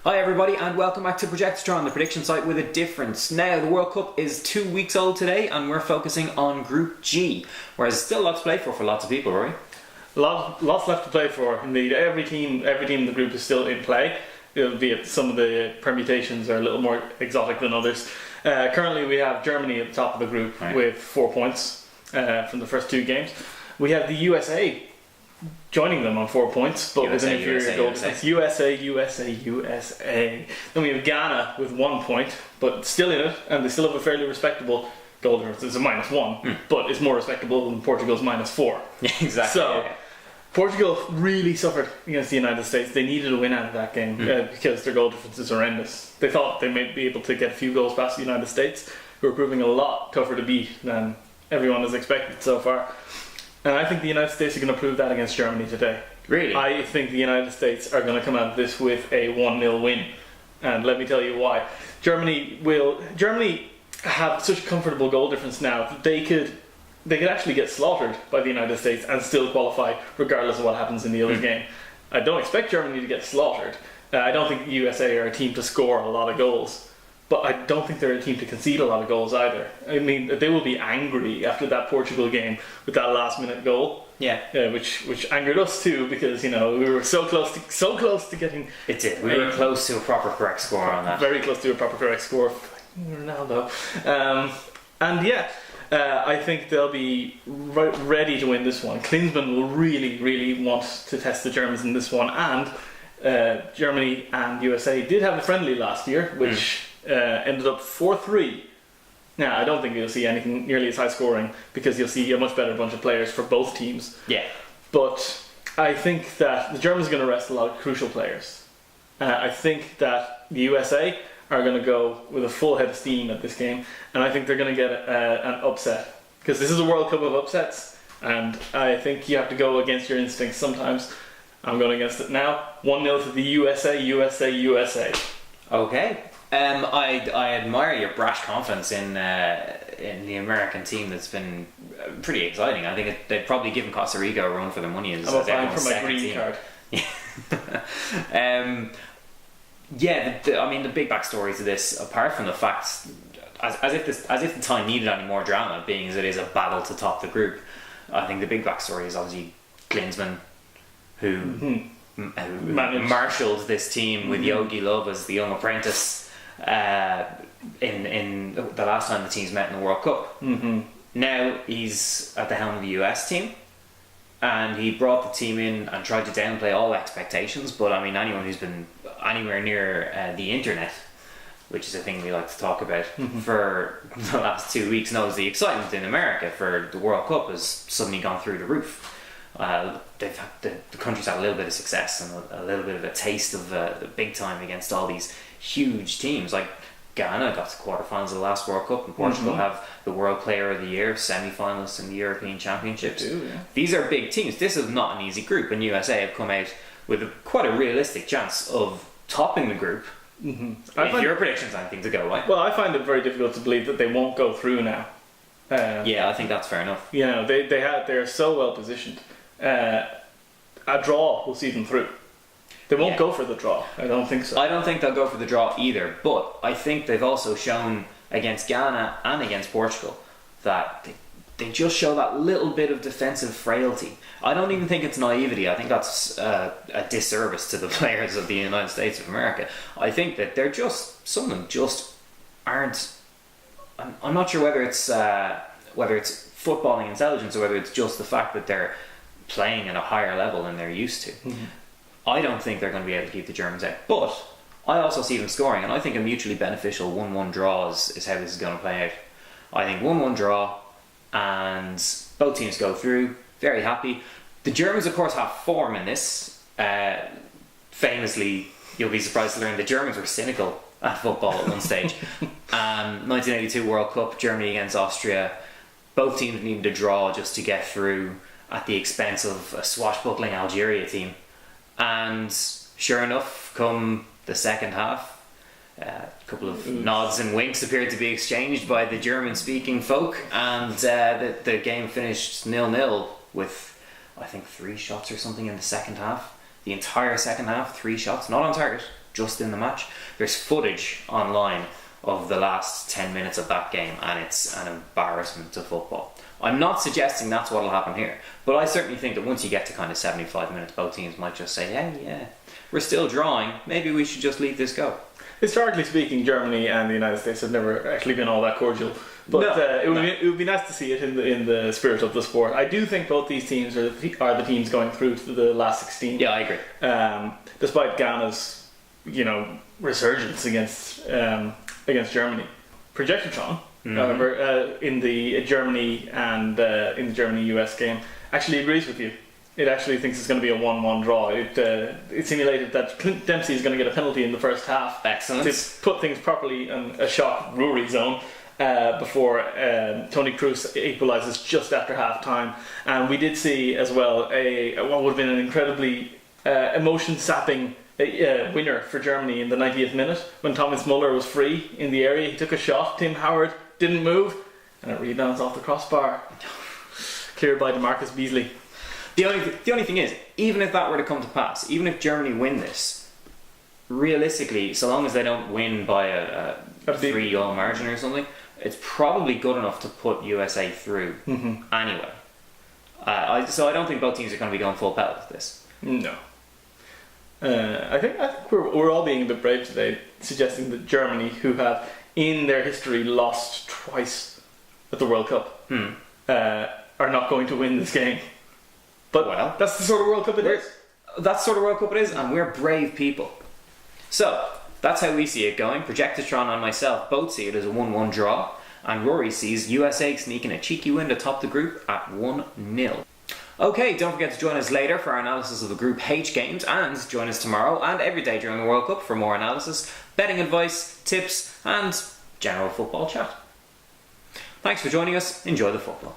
Hi everybody and welcome back to Projectotron, the prediction site with a difference. Now, the World Cup is 2 weeks old today and we're focusing on Group G, where there's still lots to play for lots of people, Rory. Lots left to play for, indeed. Every team in the group is still in play, albeit some of the permutations are a little more exotic than others. Currently we have Germany at the top of the group with 4 points from the first 2 games. We have the USA joining them on 4 points, but with an inferior goal difference. USA. Then we have Ghana with 1 point, but still in it, and they still have a fairly respectable goal difference. It's a -1, but it's more respectable than Portugal's -4. Yeah, exactly. So, Portugal really suffered against the United States. They needed a win out of that game because their goal difference is horrendous. They thought they might be able to get a few goals past the United States, who are proving a lot tougher to beat than everyone has expected so far. And I think the United States are going to prove that against Germany today. Really? I think the United States are going to come out of this with a 1-0 win. And let me tell you why. Germany have such a comfortable goal difference now that they could actually get slaughtered by the United States and still qualify regardless of what happens in the other game. I don't expect Germany to get slaughtered. I don't think the USA are a team to score a lot of goals. But I don't think they're a team to concede a lot of goals either. I mean, they will be angry after that Portugal game with that last-minute goal. Yeah, which angered us too, because we were so close to getting. It did. We were close to a proper correct score on that. Very close to a proper correct score. Ronaldo, I think they'll be ready to win this one. Klinsmann will really want to test the Germans in this one, and Germany and USA did have a friendly last year, which. Ended up 4-3. Now, I don't think you'll see anything nearly as high scoring because you'll see a much better bunch of players for both teams. Yeah. But I think that the Germans are going to rest a lot of crucial players. I think that the USA are going to go with a full head of steam at this game, and I think they're going to get an upset because this is a World Cup of upsets, and I think you have to go against your instincts sometimes. I'm going against it now. 1-0 to the USA. Okay. I admire your brash confidence in the American team. That's been pretty exciting. I think they've probably given Costa Rica a run for their money as everyone's for my green team. card. The big backstory to this, apart from the fact, as if the time needed any more drama, being as it is a battle to top the group, I think the big backstory is obviously Klinsmann, who marshalled this team with Yogi Love as the young apprentice. In the last time the teams met in the World Cup. Now he's at the helm of the US team, and he brought the team in and tried to downplay all expectations. But I mean, anyone who's been anywhere near the internet, which is a thing we like to talk about, for the last 2 weeks, knows the excitement in America for the World Cup has suddenly gone through the roof. The country's had a little bit of success and a little bit of a taste of the big time against all these huge teams. Like Ghana got to quarterfinals of the last World Cup, and Portugal have the World Player of the Year, semi-finalists in the European Championships. These are big teams. This is not an easy group, and USA have come out with quite a realistic chance of topping the group. If your predictions anything to go by. Well, I find it very difficult to believe that they won't go through now. I think that's fair enough. They're so well positioned. A draw will see them through. They won't go for the draw. I don't think so. I don't think they'll go for the draw either, but I think they've also shown against Ghana and against Portugal that they just show that little bit of defensive frailty. I don't even think it's naivety. I think that's a disservice to the players of the United States of America. I think that some of them just aren't. I'm not sure whether it's footballing intelligence or whether it's just the fact that they're playing at a higher level than they're used to. I don't think they're going to be able to keep the Germans out, but I also see them scoring, and I think a mutually beneficial 1-1 draw is how this is going to play out. I think 1-1 draw, and both teams go through, very happy. The Germans, of course, have form in this. Famously, you'll be surprised to learn the Germans were cynical at football at one stage. 1982 World Cup, Germany against Austria. Both teams needed a draw just to get through at the expense of a swashbuckling Algeria team. And sure enough, come the second half, a couple of nods and winks appeared to be exchanged by the German-speaking folk, and the game finished 0-0 with, I think, 3 shots or something in the second half. The entire second half, 3 shots, not on target, just in the match. There's footage online of the last 10 minutes of that game, and it's an embarrassment to football. I'm not suggesting that's what will happen here, but I certainly think that once you get to kind of 75 minutes, both teams might just say, hey, yeah, we're still drawing, maybe we should just leave this go. Historically speaking, Germany and the United States have never actually been all that cordial, but it would be nice to see it in the spirit of the sport. I do think both these teams are the teams going through to the last 16. Yeah, I agree. Despite Ghana's, resurgence against Germany. Projectotron, however, in the Germany and in the Germany-US game, actually agrees with you. It actually thinks it's going to be a 1-1 draw. It simulated that Clint Dempsey is going to get a penalty in the first half. Excellent. To put things properly in a shock Rory zone before Tony Kroos equalises just after half time. And we did see as well what would have been an incredibly emotion-sapping winner for Germany in the 90th minute when Thomas Muller was free in the area. He took a shot, Tim Howard didn't move, and it rebounds off the crossbar. Cleared by DeMarcus Beasley. The only thing is, even if that were to come to pass, even if Germany win this, realistically, so long as they don't win by a 3-goal margin or something, it's probably good enough to put USA through anyway. So I don't think both teams are going to be going full pelt with this. No. I think we're all being a bit brave today, suggesting that Germany, who have in their history lost twice at the World Cup, are not going to win this game. But that's the sort of World Cup it is. That's the sort of World Cup it is, and we're brave people. So, that's how we see it going. Projectotron and myself both see it as a 1-1 draw, and Rory sees USA sneaking a cheeky win to top the group at 1-0. Okay, don't forget to join us later for our analysis of the Group H games, and join us tomorrow and every day during the World Cup for more analysis, betting advice, tips, and general football chat. Thanks for joining us. Enjoy the football.